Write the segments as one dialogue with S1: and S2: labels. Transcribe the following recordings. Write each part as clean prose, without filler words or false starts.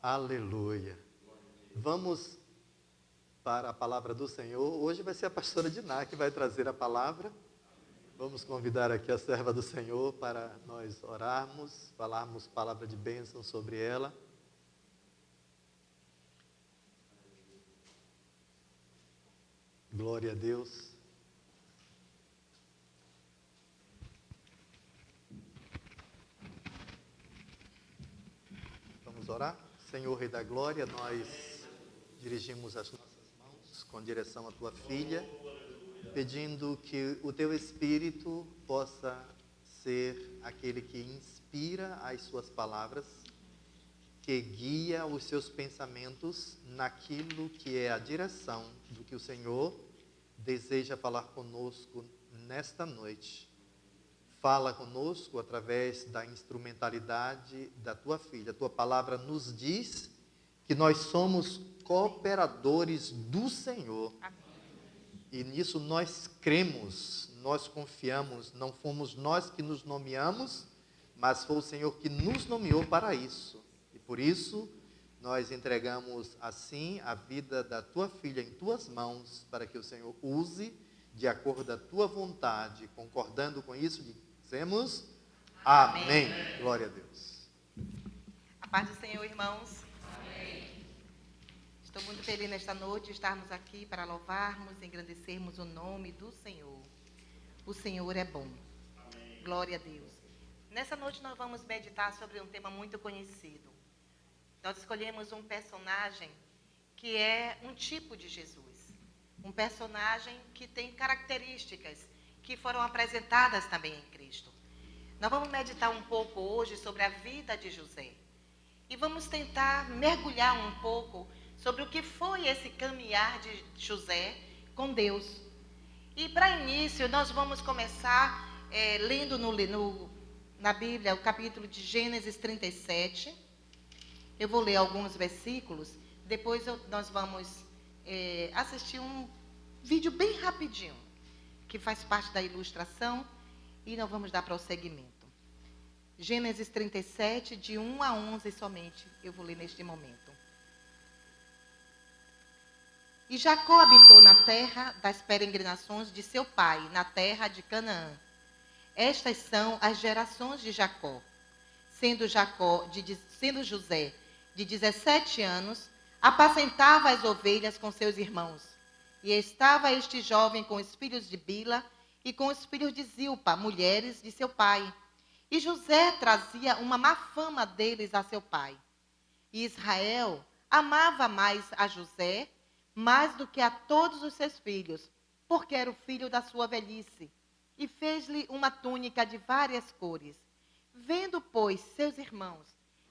S1: Aleluia. Vamos para a palavra do Senhor. Hoje vai ser a pastora Diná que vai trazer a palavra. Vamos convidar aqui a serva do Senhor para nós orarmos, falarmos palavra de bênção sobre ela. Glória a Deus. Vamos orar? Senhor, Rei da Glória, nós dirigimos as nossas mãos com direção à Tua Filha, pedindo que o Teu Espírito possa ser aquele que inspira as Suas palavras, que guia os Seus pensamentos naquilo que é a direção do que o Senhor deseja falar conosco nesta noite. Fala conosco através da instrumentalidade da Tua Filha. A Tua palavra nos diz que nós somos cooperadores do Senhor. Amém. E nisso nós cremos, nós confiamos. Não fomos nós que nos nomeamos, mas foi o Senhor que nos nomeou para isso. E por isso nós entregamos assim a vida da Tua Filha em Tuas mãos, para que o Senhor use de acordo com a Tua vontade. Concordando com isso, dizemos amém. Glória a Deus.
S2: A paz do Senhor, irmãos. Amém. Estou muito feliz nesta noite de estarmos aqui para louvarmos e engrandecermos o nome do Senhor. O Senhor é bom. Amém. Glória a Deus. Nessa noite nós vamos meditar sobre um tema muito conhecido. Nós escolhemos um personagem que é um tipo de Jesus. Um personagem que tem características que foram apresentadas também em Cristo. Nós vamos meditar um pouco hoje sobre a vida de José. E vamos tentar mergulhar um pouco sobre o que foi esse caminhar de José com Deus. E para início, nós vamos começar lendo na Bíblia o capítulo de Gênesis 37. Eu vou ler alguns versículos, depois nós vamos assistir um vídeo bem rapidinho, que faz parte da ilustração, e nós vamos dar prosseguimento. Gênesis 37, de 1 a 11 somente, eu vou ler neste momento. E Jacó habitou na terra das peregrinações de seu pai, na terra de Canaã. Estas são as gerações de Jacó. Sendo José de 17 anos, apacentava as ovelhas com seus irmãos. E estava este jovem com os filhos de Bila e com os filhos de Zilpa, mulheres de seu pai. E José trazia uma má fama deles a seu pai. E Israel amava mais a José, mais do que a todos os seus filhos, porque era o filho da sua velhice. E fez-lhe uma túnica de várias cores. Vendo, pois, seus irmãos,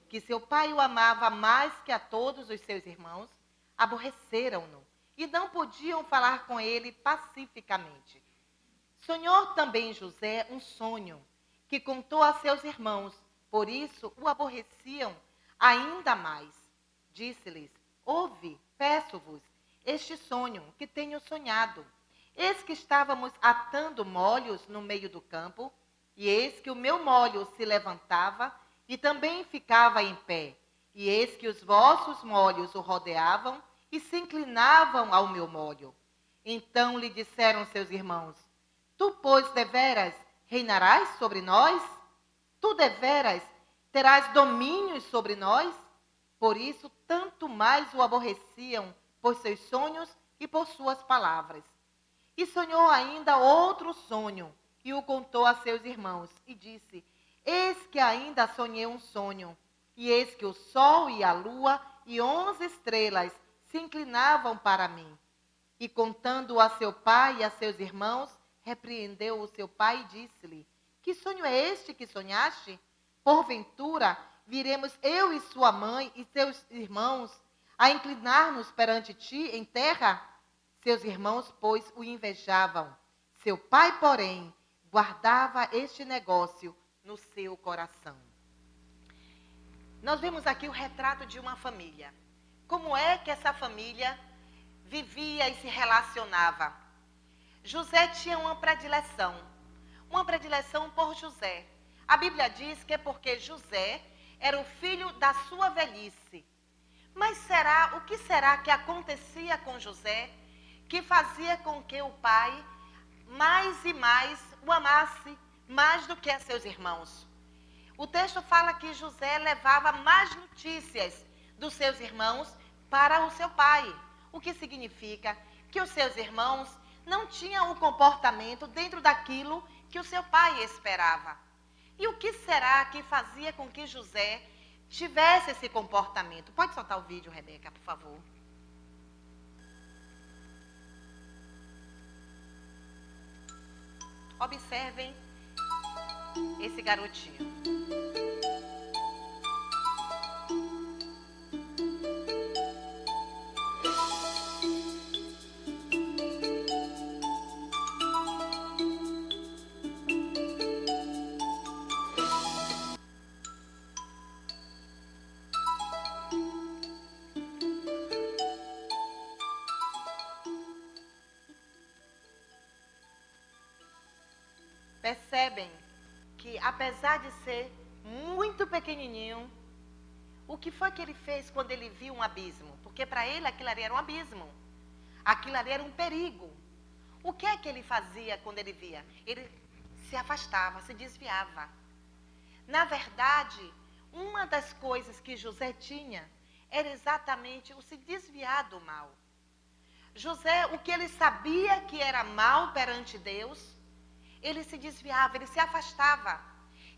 S2: que seu pai o amava mais que a todos os seus irmãos, aborreceram-no. E não podiam falar com ele pacificamente. Sonhou também José um sonho, que contou a seus irmãos, por isso o aborreciam ainda mais. Disse-lhes: ouve, peço-vos, este sonho que tenho sonhado. Eis que estávamos atando molhos no meio do campo, e eis que o meu molho se levantava e também ficava em pé, e eis que os vossos molhos o rodeavam e se inclinavam ao meu molho. Então lhe disseram seus irmãos: tu, pois, deveras reinarás sobre nós? Tu, deveras, terás domínios sobre nós? Por isso, tanto mais o aborreciam por seus sonhos e por suas palavras. E sonhou ainda outro sonho, e o contou a seus irmãos, e disse: eis que ainda sonhei um sonho, e eis que o sol e a lua e 11 estrelas se inclinavam para mim. E contando a seu pai e a seus irmãos, repreendeu o seu pai e disse-lhe: que sonho é este que sonhaste? Porventura, viremos eu e sua mãe e seus irmãos a inclinar-nos perante ti em terra? Seus irmãos, pois, o invejavam. Seu pai, porém, guardava este negócio no seu coração. Nós vemos aqui o retrato de uma família. Como é que essa família vivia e se relacionava? José tinha uma predileção por José. A Bíblia diz que é porque José era o filho da sua velhice. Mas o que será que acontecia com José, que fazia com que o pai mais e mais o amasse, mais do que a seus irmãos? O texto fala que José levava más notícias dos seus irmãos para o seu pai, o que significa que os seus irmãos não tinham o comportamento dentro daquilo que o seu pai esperava. E o que será que fazia com que José tivesse esse comportamento? Pode soltar o vídeo, Rebeca, por favor. Observem esse garotinho. Percebem que, apesar de ser muito pequenininho, o que foi que ele fez quando ele viu um abismo? Porque para ele aquilo ali era um abismo. Aquilo ali era um perigo. O que é que ele fazia quando ele via? Ele se afastava, se desviava. Na verdade, uma das coisas que José tinha era exatamente o se desviar do mal. José, o que ele sabia que era mal perante Deus, ele se desviava, ele se afastava.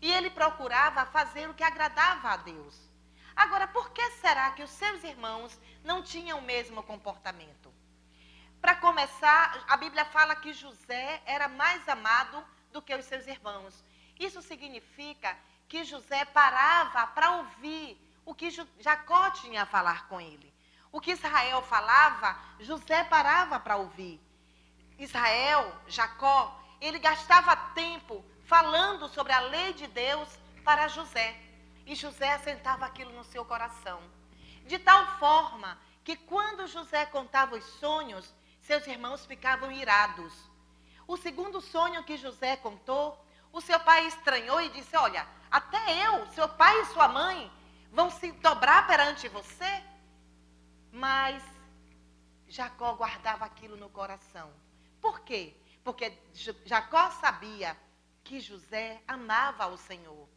S2: E ele procurava fazer o que agradava a Deus. Agora, por que será que os seus irmãos não tinham o mesmo comportamento? Para começar, a Bíblia fala que José era mais amado do que os seus irmãos. Isso significa que José parava para ouvir o que Jacó tinha a falar com ele. O que Israel falava, José parava para ouvir. Israel, Jacó, ele gastava tempo falando sobre a lei de Deus para José. E José assentava aquilo no seu coração. De tal forma que quando José contava os sonhos, seus irmãos ficavam irados. O segundo sonho que José contou, o seu pai estranhou e disse: olha, até eu, seu pai e sua mãe, vão se dobrar perante você? Mas Jacó guardava aquilo no coração. Por quê? Porque Jacó sabia que José amava o Senhor.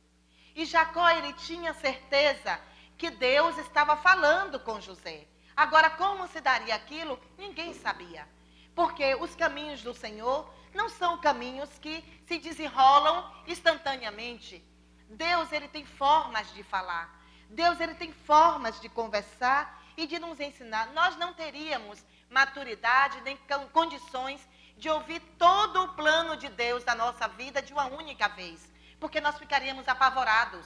S2: E Jacó, ele tinha certeza que Deus estava falando com José. Agora, como se daria aquilo? Ninguém sabia. Porque os caminhos do Senhor não são caminhos que se desenrolam instantaneamente. Deus, ele tem formas de falar. Deus, ele tem formas de conversar e de nos ensinar. Nós não teríamos maturidade nem condições de ouvir todo o plano de Deus da nossa vida de uma única vez, porque nós ficaríamos apavorados.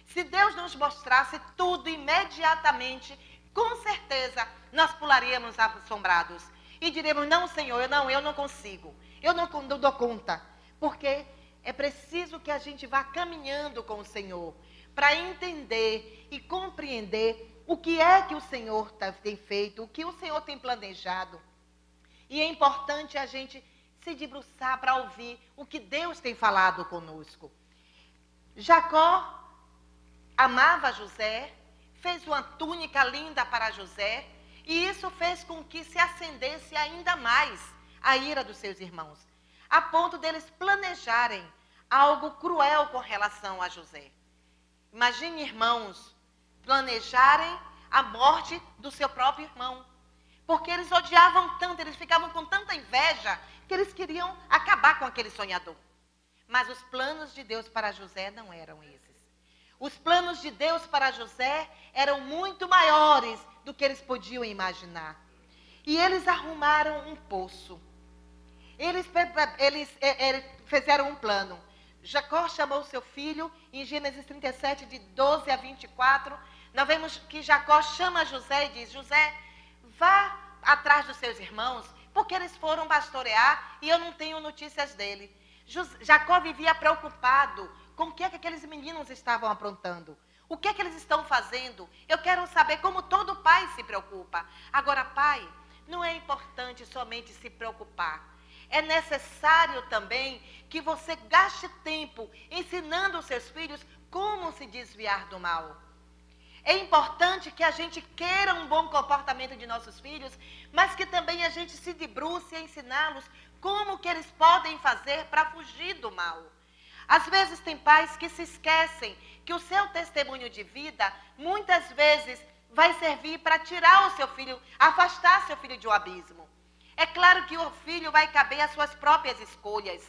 S2: Se Deus nos mostrasse tudo imediatamente, com certeza nós pularíamos assombrados e diríamos: não, Senhor, eu não consigo, eu não dou conta, porque é preciso que a gente vá caminhando com o Senhor para entender e compreender o que é que o Senhor tem feito, o que o Senhor tem planejado. E é importante a gente se debruçar para ouvir o que Deus tem falado conosco. Jacó amava José, fez uma túnica linda para José, e isso fez com que se acendesse ainda mais a ira dos seus irmãos, a ponto deles planejarem algo cruel com relação a José. Imagine, irmãos, planejarem a morte do seu próprio irmão. Porque eles odiavam tanto, eles ficavam com tanta inveja, que eles queriam acabar com aquele sonhador. Mas os planos de Deus para José não eram esses. Os planos de Deus para José eram muito maiores do que eles podiam imaginar. E eles arrumaram um poço. Eles fizeram um plano. Jacó chamou seu filho, em Gênesis 37, de 12 a 24. Nós vemos que Jacó chama José e diz: José, vá atrás dos seus irmãos, porque eles foram pastorear e eu não tenho notícias dele. Jacó vivia preocupado com o que é que aqueles meninos estavam aprontando. O que é que eles estão fazendo? Eu quero saber, como todo pai se preocupa. Agora, pai, não é importante somente se preocupar. É necessário também que você gaste tempo ensinando os seus filhos como se desviar do mal. É importante que a gente queira um bom comportamento de nossos filhos, mas que também a gente se debruce a ensiná-los como que eles podem fazer para fugir do mal. Às vezes tem pais que se esquecem que o seu testemunho de vida, muitas vezes, vai servir para tirar o seu filho, afastar seu filho de um abismo. É claro que o filho vai caber às suas próprias escolhas,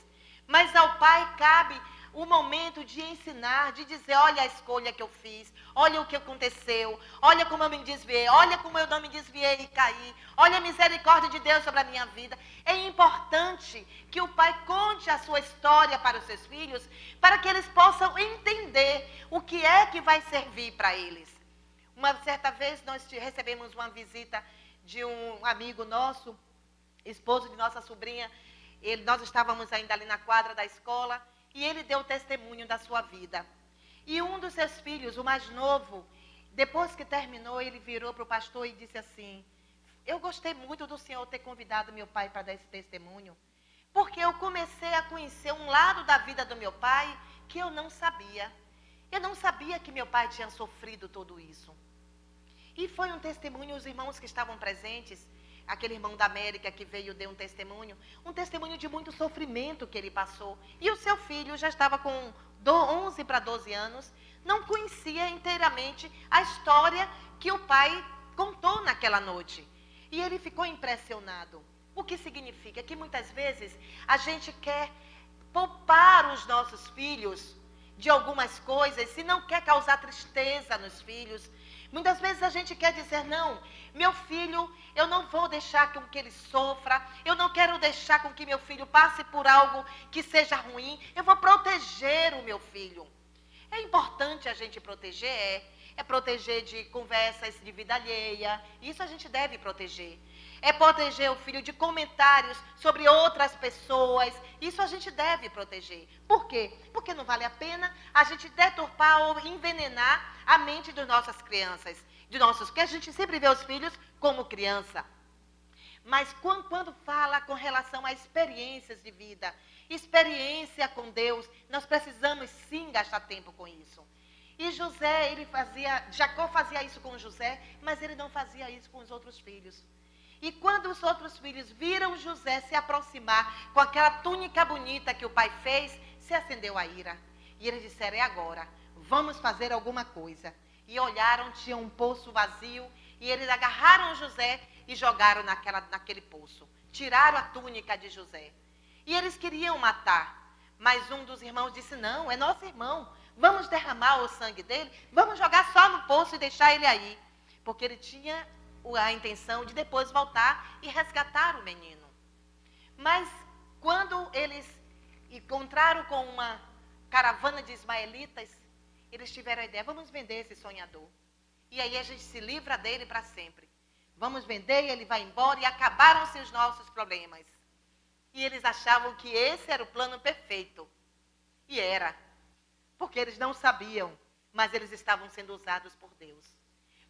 S2: mas ao pai cabe o momento de ensinar, de dizer, olha a escolha que eu fiz, olha o que aconteceu, olha como eu me desviei, olha como eu não me desviei e caí, olha a misericórdia de Deus sobre a minha vida. É importante que o pai conte a sua história para os seus filhos, para que eles possam entender o que é que vai servir para eles. Uma certa vez nós recebemos uma visita de um amigo nosso, esposo de nossa sobrinha. Nós estávamos ainda ali na quadra da escola, e ele deu testemunho da sua vida. E um dos seus filhos, o mais novo, depois que terminou, ele virou para o pastor e disse assim, eu gostei muito do senhor ter convidado meu pai para dar esse testemunho, porque eu comecei a conhecer um lado da vida do meu pai que eu não sabia. Eu não sabia que meu pai tinha sofrido tudo isso. E foi um testemunho, os irmãos que estavam presentes, aquele irmão da América que veio deu um testemunho de muito sofrimento que ele passou. E o seu filho já estava com 11 para 12 anos, não conhecia inteiramente a história que o pai contou naquela noite. E ele ficou impressionado. O que significa? Que muitas vezes a gente quer poupar os nossos filhos de algumas coisas, e não quer causar tristeza nos filhos. Muitas vezes a gente quer dizer, não, meu filho, eu não vou deixar com que ele sofra, eu não quero deixar com que meu filho passe por algo que seja ruim, eu vou proteger o meu filho. É importante a gente proteger, é proteger de conversas de vida alheia, isso a gente deve proteger. É proteger o filho de comentários sobre outras pessoas, isso a gente deve proteger. Por quê? Porque não vale a pena a gente deturpar ou envenenar a mente das nossas crianças, porque a gente sempre vê os filhos como criança. Mas quando fala com relação a experiências de vida, experiência com Deus, nós precisamos sim gastar tempo com isso. E Jacó fazia isso com José, mas ele não fazia isso com os outros filhos. E quando os outros filhos viram José se aproximar com aquela túnica bonita que o pai fez, se acendeu a ira. E eles disseram, é agora, vamos fazer alguma coisa. E olharam, tinha um poço vazio, e eles agarraram José e jogaram naquele poço. Tiraram a túnica de José. E eles queriam matar, mas um dos irmãos disse, não, é nosso irmão, vamos derramar o sangue dele, vamos jogar só no poço e deixar ele aí. Porque ele tinha a intenção de depois voltar e resgatar o menino. Mas quando eles encontraram com uma caravana de ismaelitas, eles tiveram a ideia, vamos vender esse sonhador. E aí a gente se livra dele para sempre. Vamos vender e ele vai embora e acabaram-se os nossos problemas. E eles achavam que esse era o plano perfeito. E era. Porque eles não sabiam, mas eles estavam sendo usados por Deus.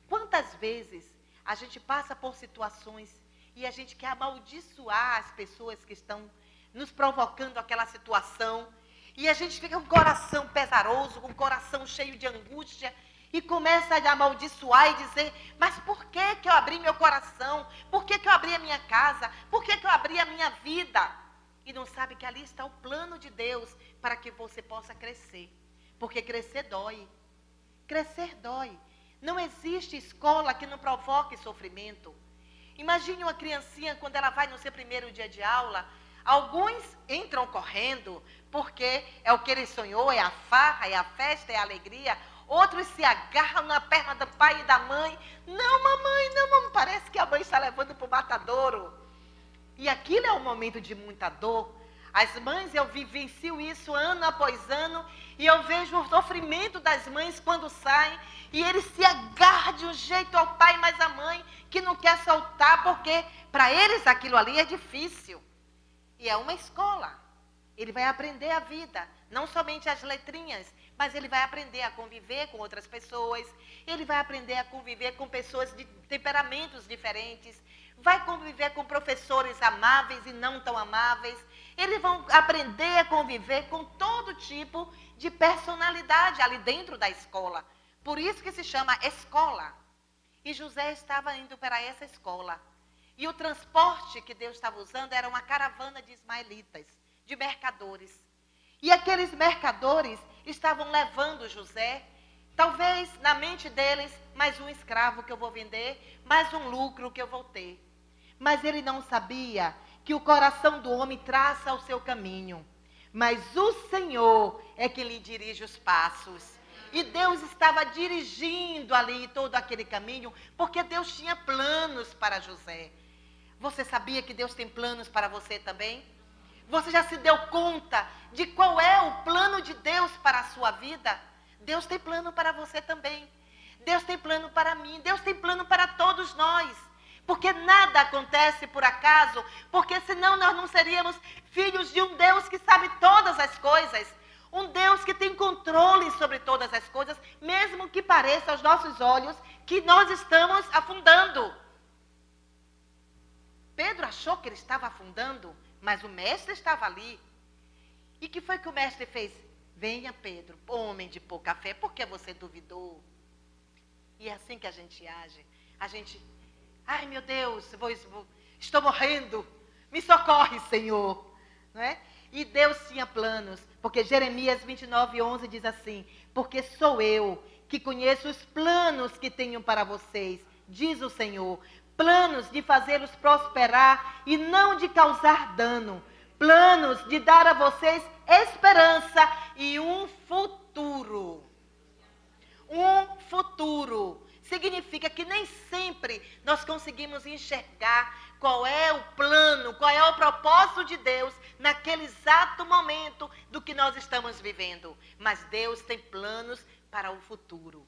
S2: Quantas vezes a gente passa por situações e a gente quer amaldiçoar as pessoas que estão nos provocando aquela situação, e a gente fica com o coração pesaroso, com o coração cheio de angústia, e começa a amaldiçoar e dizer, mas por que que eu abri meu coração? Por que que eu abri a minha casa? Por que que eu abri a minha vida? E não sabe que ali está o plano de Deus para que você possa crescer. Porque crescer dói. Crescer dói. Não existe escola que não provoque sofrimento. Imagine uma criancinha quando ela vai no seu primeiro dia de aula. Alguns entram correndo porque é o que ele sonhou, é a farra, é a festa, é a alegria. Outros se agarram na perna do pai e da mãe. Não, mamãe, parece que a mãe está levando para o matadouro. E aquilo é um momento de muita dor. As mães, eu vivencio isso ano após ano, e eu vejo o sofrimento das mães quando saem, e eles se agarram de um jeito ao pai, mas a mãe que não quer soltar, porque para eles aquilo ali é difícil. E é uma escola. Ele vai aprender a vida, não somente as letrinhas, mas ele vai aprender a conviver com outras pessoas, ele vai aprender a conviver com pessoas de temperamentos diferentes, vai conviver com professores amáveis e não tão amáveis. Eles vão aprender a conviver com todo tipo de personalidade ali dentro da escola. Por isso que se chama escola. E José estava indo para essa escola. E o transporte que Deus estava usando era uma caravana de ismaelitas, de mercadores. E aqueles mercadores estavam levando José, talvez na mente deles, mais um escravo que eu vou vender, mais um lucro que eu vou ter. Mas ele não sabia que o coração do homem traça o seu caminho. Mas o Senhor é que lhe dirige os passos. E Deus estava dirigindo ali todo aquele caminho, porque Deus tinha planos para José. Você sabia que Deus tem planos para você também? Você já se deu conta de qual é o plano de Deus para a sua vida? Deus tem plano para você também. Deus tem plano para mim. Deus tem plano para todos nós. Porque nada acontece por acaso, porque senão nós não seríamos filhos de um Deus que sabe todas as coisas. Um Deus que tem controle sobre todas as coisas, mesmo que pareça aos nossos olhos que nós estamos afundando. Pedro achou que ele estava afundando, mas o mestre estava ali. E o que foi que o mestre fez? Venha, Pedro, homem de pouca fé, por que você duvidou? E é assim que a gente age. A gente, ai meu Deus, estou morrendo, me socorre, Senhor. Não é? E Deus tinha planos, porque Jeremias 29:11 diz assim, porque sou eu que conheço os planos que tenho para vocês, diz o Senhor, planos de fazê-los prosperar e não de causar dano, planos de dar a vocês esperança e um futuro. Um futuro. Significa que nem sempre nós conseguimos enxergar qual é o plano, qual é o propósito de Deus naquele exato momento do que nós estamos vivendo. Mas Deus tem planos para o futuro.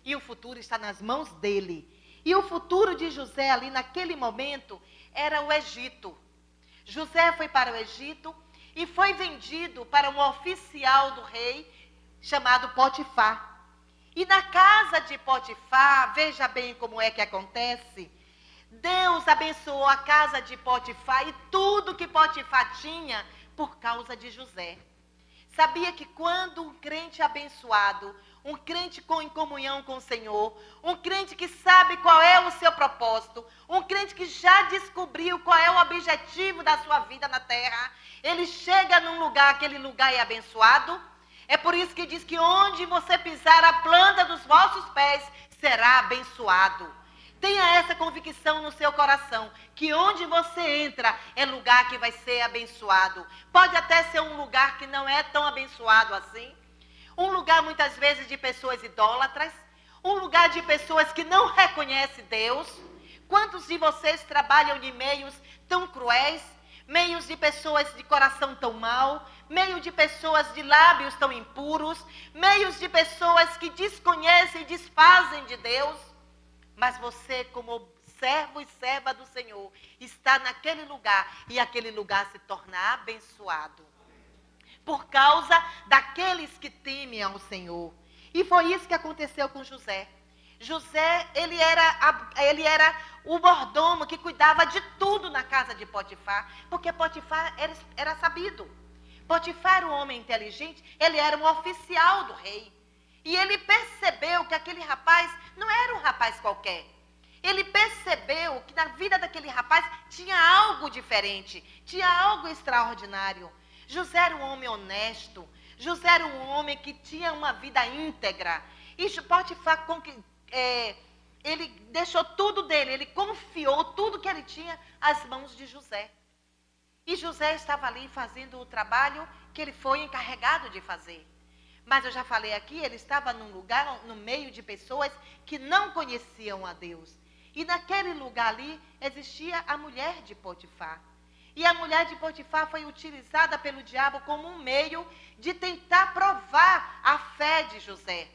S2: E o futuro está nas mãos dele. E o futuro de José ali naquele momento era o Egito. José foi para o Egito e foi vendido para um oficial do rei chamado Potifar. E na casa de Potifar, veja bem como é que acontece. Deus abençoou a casa de Potifar e tudo que Potifar tinha por causa de José. Sabia que quando um crente abençoado, um crente em comunhão com o Senhor, um crente que sabe qual é o seu propósito, um crente que já descobriu qual é o objetivo da sua vida na terra, ele chega num lugar, aquele lugar é abençoado. É por isso que diz que onde você pisar a planta dos vossos pés, será abençoado. Tenha essa convicção no seu coração, que onde você entra é lugar que vai ser abençoado. Pode até ser um lugar que não é tão abençoado assim. Um lugar muitas vezes de pessoas idólatras, um lugar de pessoas que não reconhecem Deus. Quantos de vocês trabalham em meios tão cruéis, meios de pessoas de coração tão mau, meio de pessoas de lábios tão impuros, meios de pessoas que desconhecem e desfazem de Deus? Mas você, como servo e serva do Senhor, está naquele lugar e aquele lugar se torna abençoado. Por causa daqueles que temem ao Senhor. E foi isso que aconteceu com José. José, ele era o mordomo que cuidava de tudo na casa de Potifar, porque Potifar era sabido. Potifar era um homem inteligente, ele era um oficial do rei. E ele percebeu que aquele rapaz não era um rapaz qualquer. Ele percebeu que na vida daquele rapaz tinha algo diferente, tinha algo extraordinário. José era um homem honesto, José era um homem que tinha uma vida íntegra. E Potifar, ele deixou tudo dele, ele confiou tudo que ele tinha às mãos de José. E José estava ali fazendo o trabalho que ele foi encarregado de fazer. Mas eu já falei aqui, ele estava num lugar, no meio de pessoas que não conheciam a Deus. E naquele lugar ali existia a mulher de Potifar. E a mulher de Potifar foi utilizada pelo diabo como um meio de tentar provar a fé de José.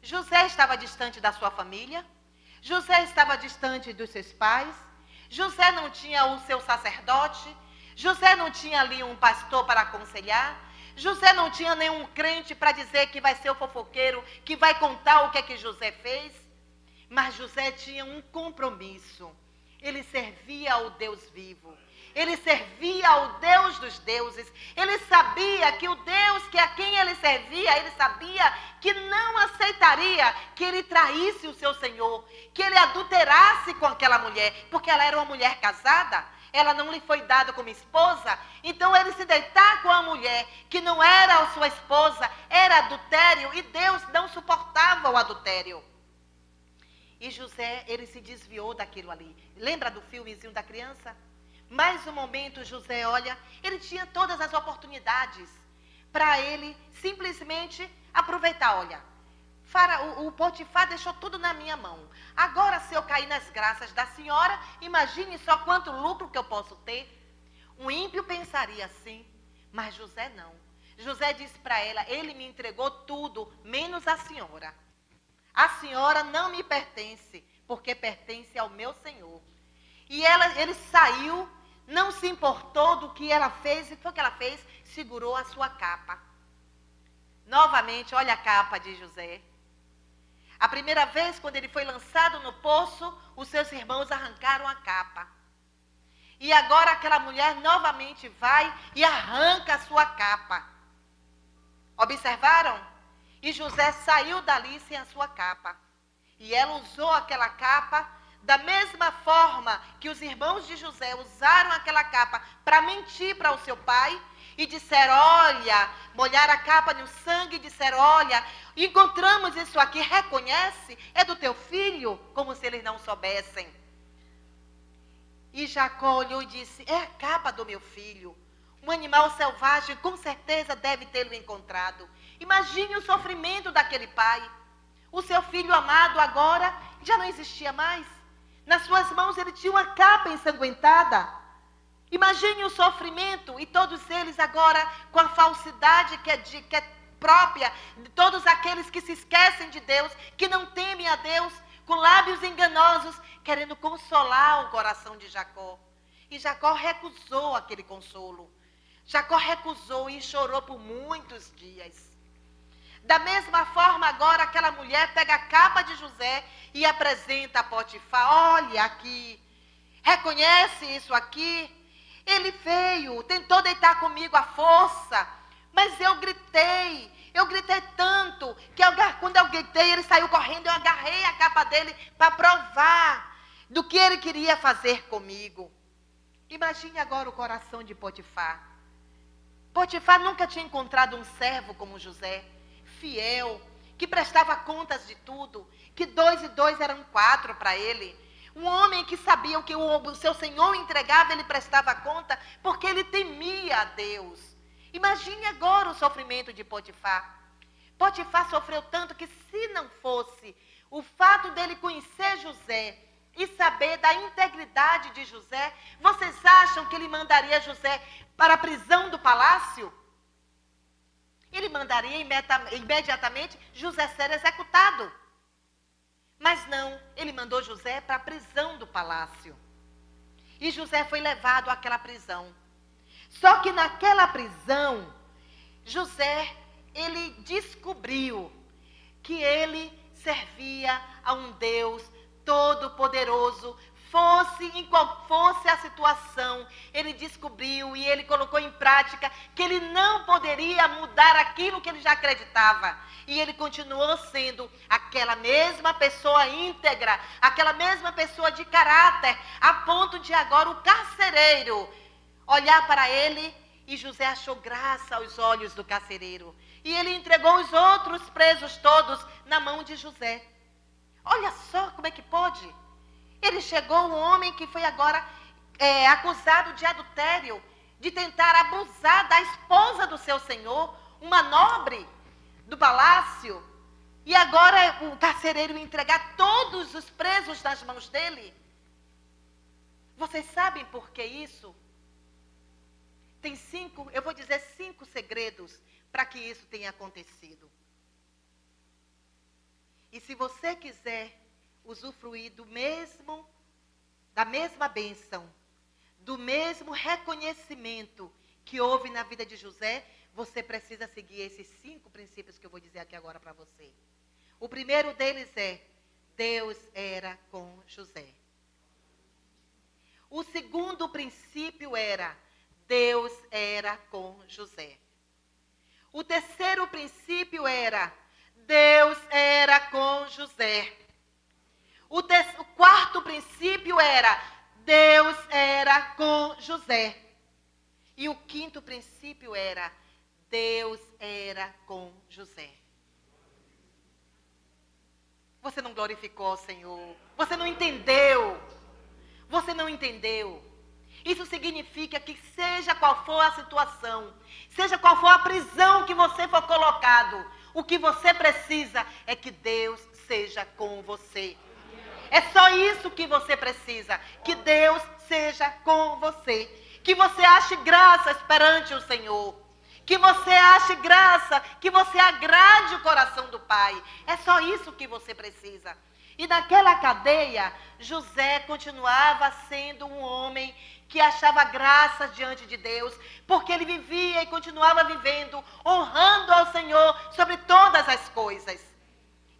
S2: José estava distante da sua família, José estava distante dos seus pais, José não tinha o seu sacerdote, José não tinha ali um pastor para aconselhar, José não tinha nenhum crente para dizer que vai ser o fofoqueiro, que vai contar o que é que José fez. Mas José tinha um compromisso. Ele servia ao Deus vivo. Ele servia ao Deus dos deuses. Ele sabia que o Deus a quem ele servia, ele sabia que não aceitaria que ele traísse o seu Senhor, que ele adulterasse com aquela mulher, porque ela era uma mulher casada, ela não lhe foi dada como esposa. Então ele se deitar com a mulher que não era a sua esposa, era adultério, e Deus não suportava o adultério. E José, ele se desviou daquilo ali. Lembra do filmezinho da criança? Mais um momento, José, olha, ele tinha todas as oportunidades para ele simplesmente aproveitar. Olha, o Potifar deixou tudo na minha mão. Agora, se eu cair nas graças da senhora, imagine só quanto lucro que eu posso ter. Um ímpio pensaria assim, mas José não. José disse para ela, ele me entregou tudo, menos a senhora. A senhora não me pertence, porque pertence ao meu Senhor. E ele saiu, não se importou do que ela fez, e foi o que ela fez? Segurou a sua capa. Novamente, olha a capa de José. A primeira vez, quando ele foi lançado no poço, os seus irmãos arrancaram a capa. E agora aquela mulher novamente vai e arranca a sua capa. Observaram? E José saiu dali sem a sua capa. E ela usou aquela capa da mesma forma que os irmãos de José usaram aquela capa para mentir para o seu pai. E disseram, olha, molharam a capa no sangue e disseram, olha, encontramos isso aqui, reconhece? É do teu filho? Como se eles não soubessem. E Jacó olhou e disse, é a capa do meu filho. Um animal selvagem com certeza deve tê-lo encontrado. Imagine o sofrimento daquele pai. O seu filho amado agora já não existia mais. Nas suas mãos ele tinha uma capa ensanguentada. Imagine o sofrimento, e todos eles agora com a falsidade que é própria de todos aqueles que se esquecem de Deus, que não temem a Deus, com lábios enganosos, querendo consolar o coração de Jacó. E Jacó recusou aquele consolo. Jacó recusou e chorou por muitos dias. Da mesma forma, agora aquela mulher pega a capa de José e apresenta a Potifar. Olha aqui, reconhece isso aqui? Ele veio, tentou deitar comigo à força, mas eu gritei tanto, que quando eu gritei, ele saiu correndo, eu agarrei a capa dele para provar do que ele queria fazer comigo. Imagine agora o coração de Potifar. Potifar nunca tinha encontrado um servo como José, fiel, que prestava contas de tudo, que 2 e 2 eram 4 para ele. Um homem que sabia o que o seu senhor entregava, ele prestava conta, porque ele temia a Deus. Imagine agora o sofrimento de Potifar. Potifar sofreu tanto que, se não fosse o fato dele conhecer José e saber da integridade de José, vocês acham que ele mandaria José para a prisão do palácio? Ele mandaria imediatamente José ser executado. Mas não, ele mandou José para a prisão do palácio. E José foi levado àquela prisão. Só que naquela prisão, José, ele descobriu que ele servia a um Deus todo-poderoso. Fosse em qual fosse a situação, ele descobriu e ele colocou em prática que ele não poderia mudar aquilo que ele já acreditava. E ele continuou sendo aquela mesma pessoa íntegra, aquela mesma pessoa de caráter, a ponto de agora o carcereiro olhar para ele, e José achou graça aos olhos do carcereiro. E ele entregou os outros presos todos na mão de José. Olha só como é que pode. Ele chegou, um homem que foi agora acusado de adultério, de tentar abusar da esposa do seu senhor, uma nobre do palácio, e agora o carcereiro entregar todos os presos nas mãos dele. Vocês sabem por que isso? Tem 5 segredos para que isso tenha acontecido. E se você quiser usufruir da mesma bênção, do mesmo reconhecimento que houve na vida de José, você precisa seguir esses 5 princípios que eu vou dizer aqui agora para você. O primeiro deles é: Deus era com José. O segundo princípio era: Deus era com José. O terceiro princípio era: Deus era com José. O quarto princípio era: Deus era com José. E o quinto princípio era: Deus era com José. Você não glorificou ao Senhor. Você não entendeu. Você não entendeu. Isso significa que seja qual for a situação, seja qual for a prisão que você for colocado, o que você precisa é que Deus seja com você. É só isso que você precisa, que Deus seja com você. Que você ache graças perante o Senhor. Que você ache graça, que você agrade o coração do Pai. É só isso que você precisa. E naquela cadeia, José continuava sendo um homem que achava graça diante de Deus, porque ele vivia e continuava vivendo, honrando ao Senhor sobre todas as coisas.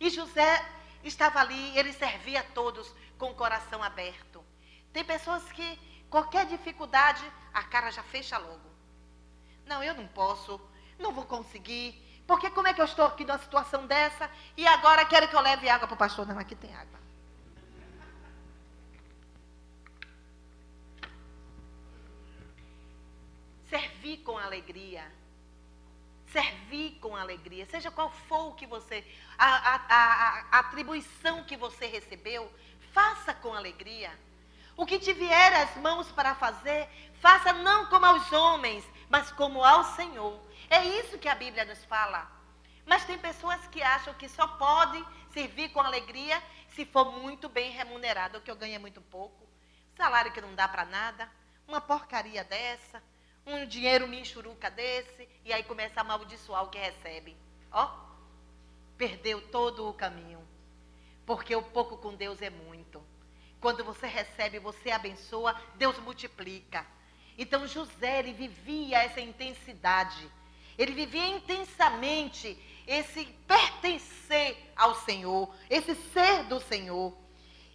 S2: E José estava ali, ele servia a todos com o coração aberto. Tem pessoas que qualquer dificuldade, a cara já fecha logo. Não, eu não posso, não vou conseguir, porque como é que eu estou aqui numa situação dessa e agora quero que eu leve água para o pastor? Não, aqui tem água. Servir com alegria. Servir com alegria. Seja qual for o que você, a atribuição que você recebeu, faça com alegria. O que te vier às mãos para fazer, faça não como aos homens, mas como ao Senhor. É isso que a Bíblia nos fala. Mas tem pessoas que acham que só pode servir com alegria se for muito bem remunerado, o que eu ganho é muito pouco, salário que não dá para nada, uma porcaria dessa, um dinheiro michuruca desse, e aí começa a amaldiçoar o que recebe. Ó, perdeu todo o caminho, porque o pouco com Deus é muito. Quando você recebe, você abençoa, Deus multiplica. Então José, ele vivia essa intensidade. Ele vivia intensamente esse pertencer ao Senhor, esse ser do Senhor.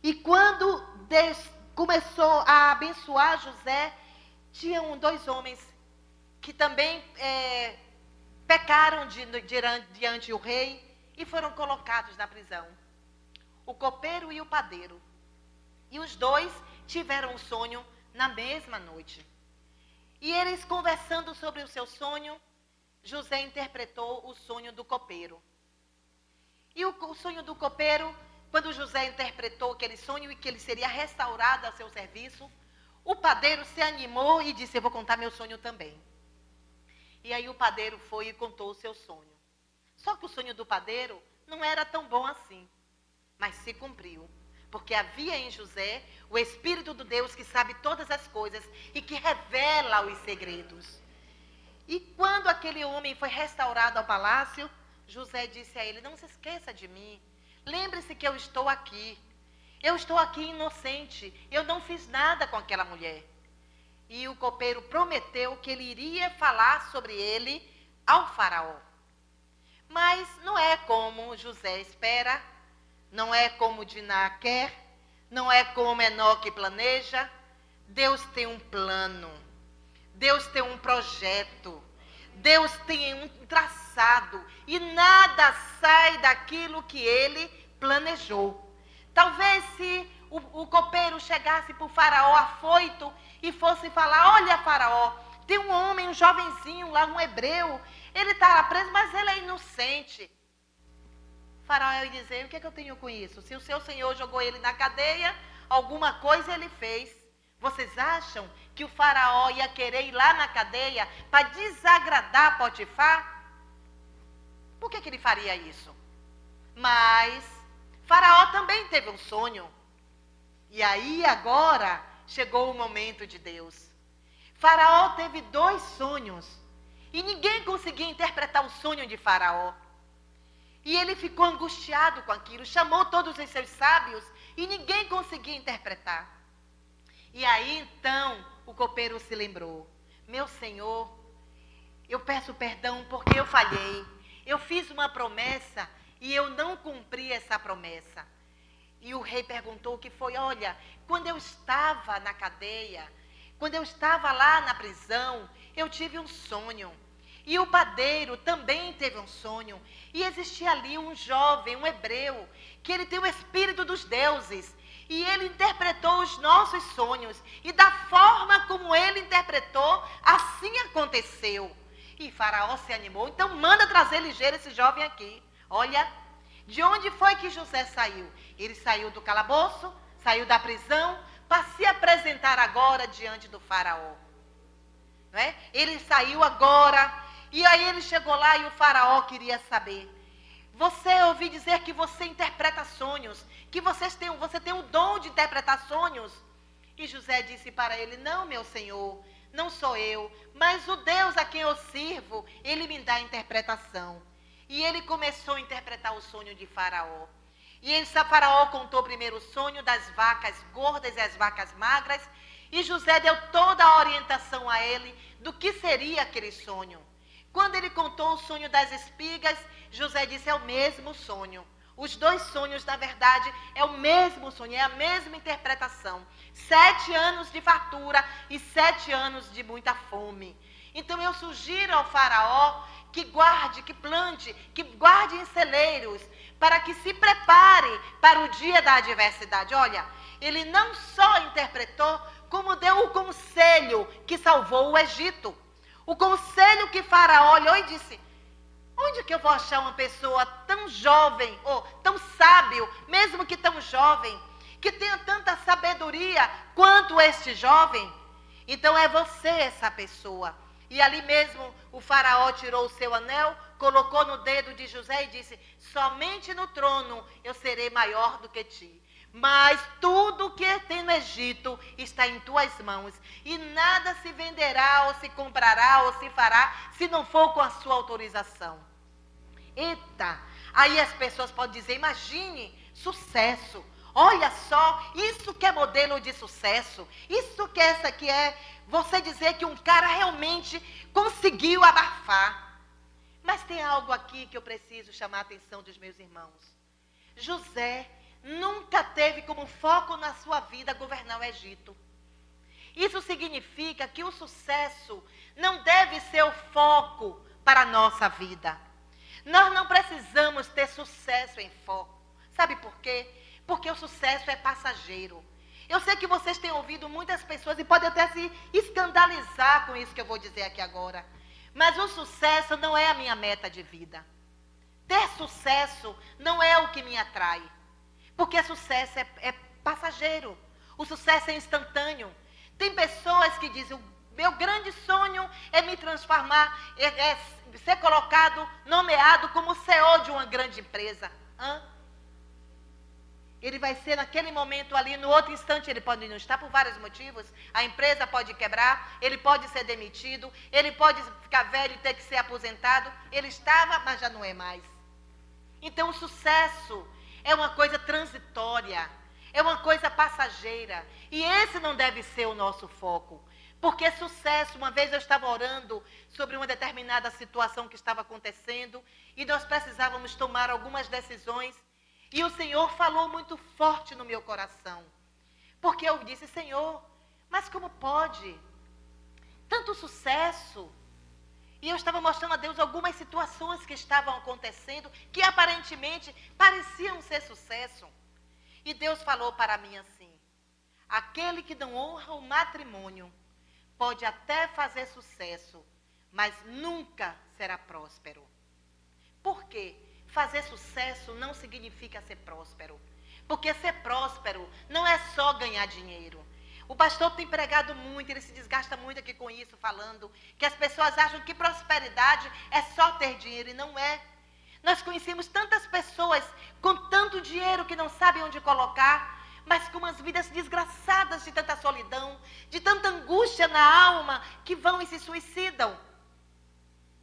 S2: E quando Deus começou a abençoar José, tinham dois homens que também pecaram diante do rei e foram colocados na prisão. O copeiro e o padeiro. E os dois tiveram um sonho na mesma noite. E eles conversando sobre o seu sonho, José interpretou o sonho do copeiro. E o sonho do copeiro, quando José interpretou aquele sonho e que ele seria restaurado ao seu serviço, o padeiro se animou e disse: eu vou contar meu sonho também. E aí o padeiro foi e contou o seu sonho. Só que o sonho do padeiro não era tão bom assim, mas se cumpriu. Porque havia em José o Espírito do Deus que sabe todas as coisas e que revela os segredos. E quando aquele homem foi restaurado ao palácio, José disse a ele: não se esqueça de mim. Lembre-se que eu estou aqui. Eu estou aqui inocente. Eu não fiz nada com aquela mulher. E o copeiro prometeu que ele iria falar sobre ele ao faraó. Mas não é como José espera. Não é como Diná quer, não é como Enoque planeja. Deus tem um plano, Deus tem um projeto, Deus tem um traçado e nada sai daquilo que ele planejou. Talvez se o copeiro chegasse para o faraó afoito e fosse falar: olha, faraó, tem um homem, um jovenzinho lá, um hebreu, ele está lá preso, mas ele é inocente. O faraó ia dizer: o que é que eu tenho com isso? Se o seu senhor jogou ele na cadeia, alguma coisa ele fez. Vocês acham que o faraó ia querer ir lá na cadeia para desagradar Potifar? Por que ele faria isso? Mas faraó também teve um sonho. E aí agora chegou o momento de Deus. Faraó teve 2 sonhos. E ninguém conseguia interpretar o sonho de faraó. E ele ficou angustiado com aquilo, chamou todos os seus sábios e ninguém conseguia interpretar. E aí então o copeiro se lembrou: meu senhor, eu peço perdão porque eu falhei. Eu fiz uma promessa e eu não cumpri essa promessa. E o rei perguntou o que foi. Olha, quando eu estava na cadeia, quando eu estava lá na prisão, eu tive um sonho. E o padeiro também teve um sonho. E existia ali um jovem, um hebreu, que ele tem o espírito dos deuses. E ele interpretou os nossos sonhos. E da forma como ele interpretou, assim aconteceu. E Faraó se animou. Então manda trazer ligeiro esse jovem aqui. Olha, de onde foi que José saiu? Ele saiu do calabouço, saiu da prisão, para se apresentar agora diante do Faraó. Não é? Ele saiu agora, e aí ele chegou lá e o Faraó queria saber. Você ouviu dizer que você interpreta sonhos, que você tem o dom de interpretar sonhos? E José disse para ele, não, meu senhor, não sou eu, mas o Deus a quem eu sirvo, ele me dá a interpretação. E ele começou a interpretar o sonho de Faraó. E Faraó contou primeiro o sonho das vacas gordas e as vacas magras. E José deu toda a orientação a ele do que seria aquele sonho. Quando ele contou o sonho das espigas, José disse, é o mesmo sonho. Os dois sonhos, na verdade, é o mesmo sonho, é a mesma interpretação. 7 anos de fartura e 7 anos de muita fome. Então eu sugiro ao Faraó que guarde, que plante, que guarde em celeiros, para que se prepare para o dia da adversidade. Olha, ele não só interpretou, como deu o conselho que salvou o Egito. O conselho que Faraó olhou e disse, onde que eu vou achar uma pessoa tão jovem, ou tão sábio, mesmo que tão jovem, que tenha tanta sabedoria quanto este jovem? Então é você essa pessoa. E ali mesmo o Faraó tirou o seu anel, colocou no dedo de José e disse, somente no trono eu serei maior do que ti. Mas tudo que tem no Egito está em tuas mãos. E nada se venderá, ou se comprará, ou se fará, se não for com a sua autorização. Eita! Aí as pessoas podem dizer, imagine, sucesso. Olha só, isso que é modelo de sucesso. Isso que é você dizer que um cara realmente conseguiu abafar. Mas tem algo aqui que eu preciso chamar a atenção dos meus irmãos. José nunca teve como foco na sua vida governar o Egito. Isso significa que o sucesso não deve ser o foco para a nossa vida. Nós não precisamos ter sucesso em foco. Sabe por quê? Porque o sucesso é passageiro. Eu sei que vocês têm ouvido muitas pessoas e podem até se escandalizar com isso que eu vou dizer aqui agora. Mas o sucesso não é a minha meta de vida. Ter sucesso não é o que me atrai. Porque sucesso é passageiro. O sucesso é instantâneo. Tem pessoas que dizem, o meu grande sonho é me transformar, é ser colocado, nomeado como CEO de uma grande empresa. Ele vai ser naquele momento ali, no outro instante ele pode não estar por vários motivos. A empresa pode quebrar, ele pode ser demitido, ele pode ficar velho e ter que ser aposentado. Ele estava, mas já não é mais. Então o sucesso é uma coisa transitória, é uma coisa passageira. E esse não deve ser o nosso foco. Porque sucesso, uma vez eu estava orando sobre uma determinada situação que estava acontecendo e nós precisávamos tomar algumas decisões. E o Senhor falou muito forte no meu coração. Porque eu disse, Senhor, mas como pode? Tanto sucesso. E eu estava mostrando a Deus algumas situações que estavam acontecendo, que aparentemente pareciam ser sucesso. E Deus falou para mim assim, aquele que não honra o matrimônio pode até fazer sucesso, mas nunca será próspero. Por quê? Fazer sucesso não significa ser próspero. Porque ser próspero não é só ganhar dinheiro. O pastor tem pregado muito, ele se desgasta muito aqui com isso, falando que as pessoas acham que prosperidade é só ter dinheiro, e não é. Nós conhecemos tantas pessoas com tanto dinheiro que não sabem onde colocar, mas com umas vidas desgraçadas de tanta solidão, de tanta angústia na alma, que vão e se suicidam.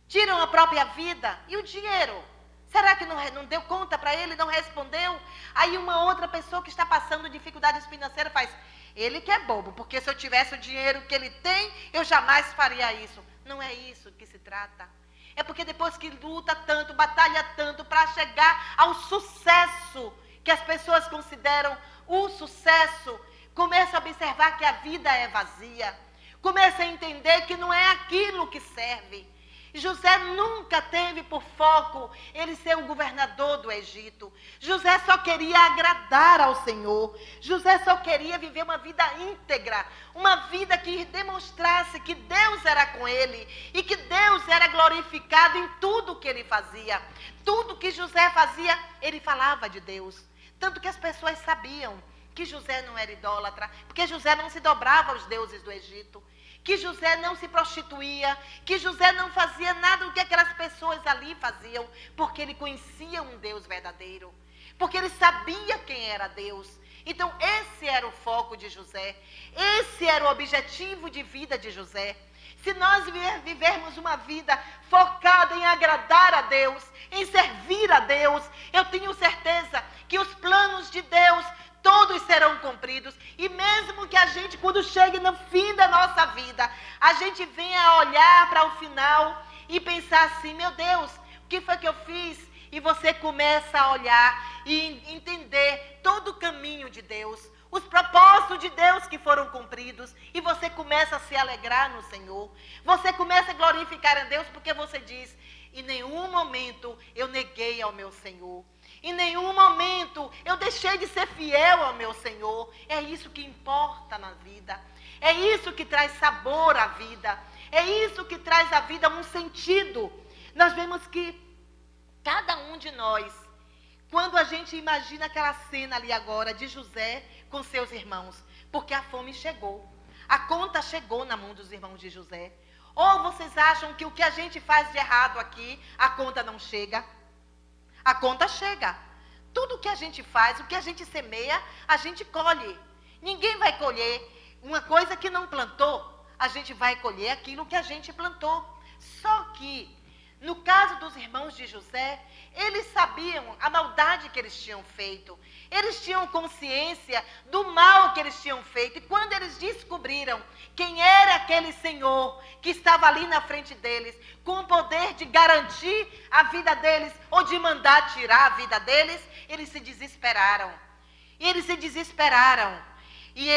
S2: Tiram a própria vida. E o dinheiro? Será que não deu conta para ele, não respondeu? Aí uma outra pessoa que está passando dificuldades financeiras faz, ele que é bobo, porque se eu tivesse o dinheiro que ele tem, eu jamais faria isso. Não é isso que se trata. É porque depois que luta tanto, batalha tanto para chegar ao sucesso
S3: que as pessoas consideram o sucesso, começa a observar que a vida é vazia, começa a entender que não é aquilo que serve. José nunca teve por foco ele ser o governador do Egito. José só queria agradar ao Senhor. José só queria viver uma vida íntegra, uma vida que demonstrasse que Deus era com ele e que Deus era glorificado em tudo que ele fazia. Tudo que José fazia, ele falava de Deus. Tanto que as pessoas sabiam que José não era idólatra, porque José não se dobrava aos deuses do Egito, que José não se prostituía, que José não fazia nada do que aquelas pessoas ali faziam, porque ele conhecia um Deus verdadeiro, porque ele sabia quem era Deus. Então esse era o foco de José, esse era o objetivo de vida de José. Se nós vivermos uma vida focada em agradar a Deus, em servir a Deus, eu tenho certeza que os planos de Deus todos serão cumpridos. E mesmo que a gente, quando chegue no fim da nossa vida, a gente venha olhar para o final e pensar assim, meu Deus, o que foi que eu fiz? E você começa a olhar e entender todo o caminho de Deus, os propósitos de Deus que foram cumpridos, e você começa a se alegrar no Senhor. Você começa a glorificar a Deus, porque você diz, em nenhum momento eu neguei ao meu Senhor. Em nenhum momento eu deixei de ser fiel ao meu Senhor. É isso que importa na vida. É isso que traz sabor à vida. É isso que traz à vida um sentido. Nós vemos que cada um de nós, quando a gente imagina aquela cena ali agora de José com seus irmãos, porque a fome chegou. A conta chegou na mão dos irmãos de José. Ou vocês acham que o que a gente faz de errado aqui, a conta não chega? A conta chega. Tudo que a gente faz, o que a gente semeia, a gente colhe. Ninguém vai colher uma coisa que não plantou. A gente vai colher aquilo que a gente plantou. Só que, no caso dos irmãos de José, eles sabiam a maldade que eles tinham feito. Eles tinham consciência do mal que eles tinham feito. E quando eles descobriram quem era aquele Senhor que estava ali na frente deles, com o poder de garantir a vida deles ou de mandar tirar a vida deles, eles se desesperaram. E eles se desesperaram. E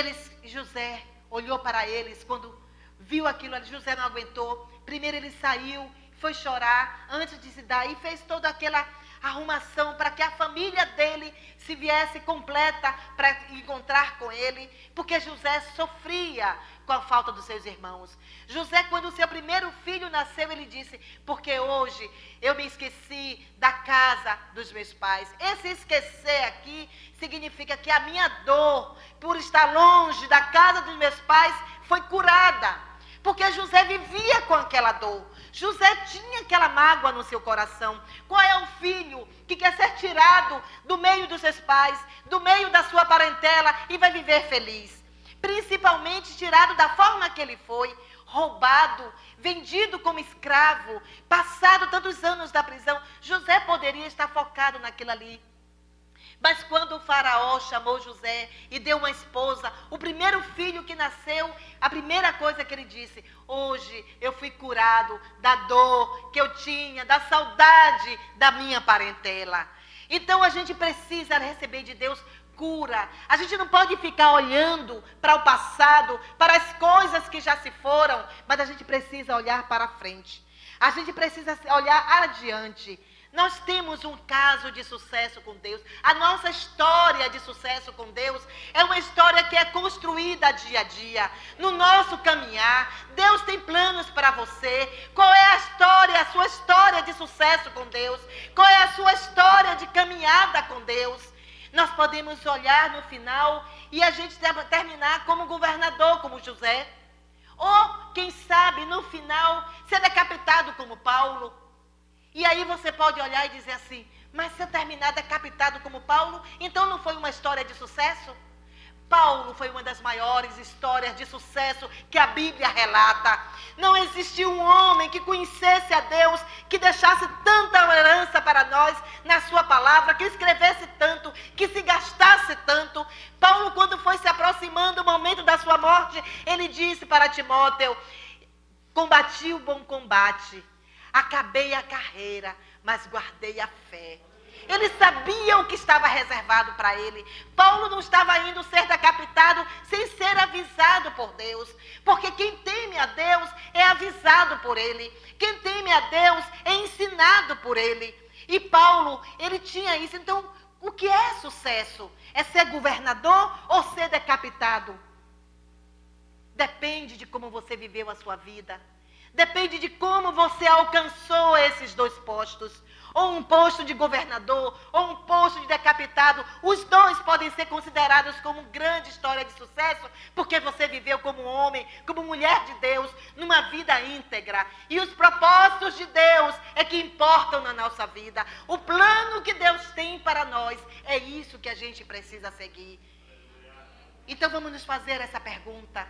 S3: José olhou para eles, quando viu aquilo, José não aguentou. Primeiro ele saiu, foi chorar, antes de se dar, e fez toda aquela arrumação para que a família dele se viesse completa para encontrar com ele, porque José sofria com a falta dos seus irmãos. José, quando o seu primeiro filho nasceu, ele disse, porque hoje eu me esqueci da casa dos meus pais. Esse esquecer aqui significa que a minha dor por estar longe da casa dos meus pais foi curada, porque José vivia com aquela dor. José tinha aquela mágoa no seu coração. Qual é o filho que quer ser tirado do meio dos seus pais, do meio da sua parentela e vai viver feliz? Principalmente tirado da forma que ele foi, roubado, vendido como escravo, passado tantos anos da prisão. José poderia estar focado naquilo ali. Mas quando o faraó chamou José e deu uma esposa, o primeiro filho que nasceu, a primeira coisa que ele disse, hoje eu fui curado da dor que eu tinha, da saudade da minha parentela. Então a gente precisa receber de Deus cura. A gente não pode ficar olhando para o passado, para as coisas que já se foram, mas a gente precisa olhar para frente. A gente precisa olhar adiante. Nós temos um caso de sucesso com Deus. A nossa história de sucesso com Deus é uma história que é construída dia a dia, no nosso caminhar. Deus tem planos para você. Qual é a sua história de sucesso com Deus? Qual é a sua história de caminhada com Deus? Nós podemos olhar no final e a gente terminar como governador, como José. Ou, quem sabe, no final, ser decapitado como Paulo. E aí você pode olhar e dizer assim, mas se eu terminar decapitado como Paulo, então não foi uma história de sucesso? Paulo foi uma das maiores histórias de sucesso que a Bíblia relata. Não existiu um homem que conhecesse a Deus, que deixasse tanta herança para nós na sua palavra, que escrevesse tanto, que se gastasse tanto. Paulo, quando foi se aproximando do momento da sua morte, ele disse para Timóteo, combati o bom combate, acabei a carreira, mas guardei a fé. Ele sabia o que estava reservado para ele. Paulo não estava indo ser decapitado sem ser avisado por Deus. Porque quem teme a Deus é avisado por ele. Quem teme a Deus é ensinado por ele. E Paulo, ele tinha isso. Então, o que é sucesso? É ser governador ou ser decapitado? Depende de como você viveu a sua vida. Depende de como você alcançou esses dois postos. Ou um posto de governador, ou um posto de decapitado. Os dois podem ser considerados como grande história de sucesso, porque você viveu como homem, como mulher de Deus, numa vida íntegra. E os propósitos de Deus é que importam na nossa vida. O plano que Deus tem para nós, é isso que a gente precisa seguir. Então vamos nos fazer essa pergunta.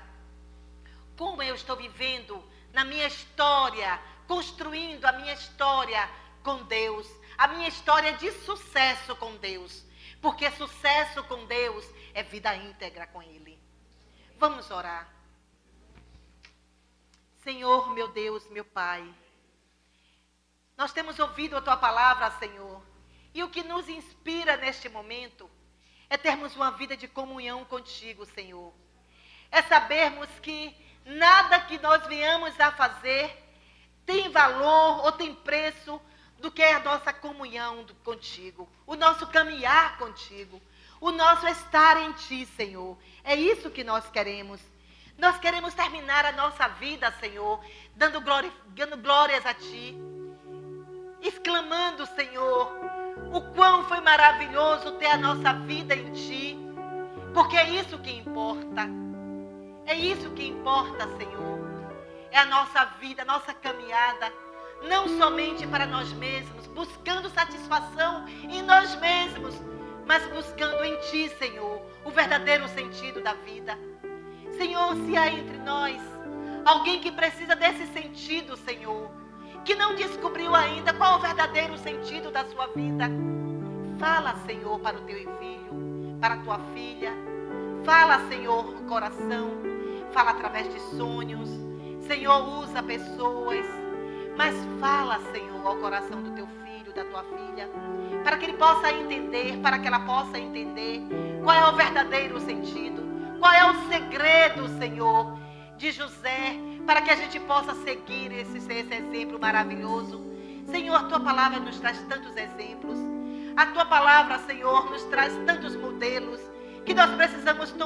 S3: Como eu estou vivendo na minha história, construindo a minha história com Deus, a minha história de sucesso com Deus, porque sucesso com Deus é vida íntegra com Ele. Vamos orar. Senhor, meu Deus, meu Pai, nós temos ouvido a Tua palavra, Senhor, e o que nos inspira neste momento é termos uma vida de comunhão contigo, Senhor. É sabermos que nada que nós venhamos a fazer tem valor ou tem preço do que é a nossa comunhão contigo, o nosso caminhar contigo, o nosso estar em Ti, Senhor. É isso que nós queremos. Nós queremos terminar a nossa vida, Senhor, dando glórias a Ti, exclamando, Senhor, o quão foi maravilhoso ter a nossa vida em Ti, porque é isso que importa. É isso que importa, Senhor. É a nossa vida, a nossa caminhada, não somente para nós mesmos, buscando satisfação em nós mesmos, mas buscando em Ti, Senhor, o verdadeiro sentido da vida. Senhor, se há entre nós alguém que precisa desse sentido, Senhor, que não descobriu ainda qual é o verdadeiro sentido da sua vida, fala, Senhor, para o Teu filho, para a Tua filha. Fala, Senhor, no coração. Fala através de sonhos. Senhor, usa pessoas. Mas fala, Senhor, ao coração do Teu filho, da Tua filha, para que ele possa entender, para que ela possa entender qual é o verdadeiro sentido, qual é o segredo, Senhor, de José, para que a gente possa seguir esse exemplo maravilhoso. Senhor, a Tua palavra nos traz tantos exemplos. A Tua palavra, Senhor, nos traz tantos modelos que nós precisamos tomar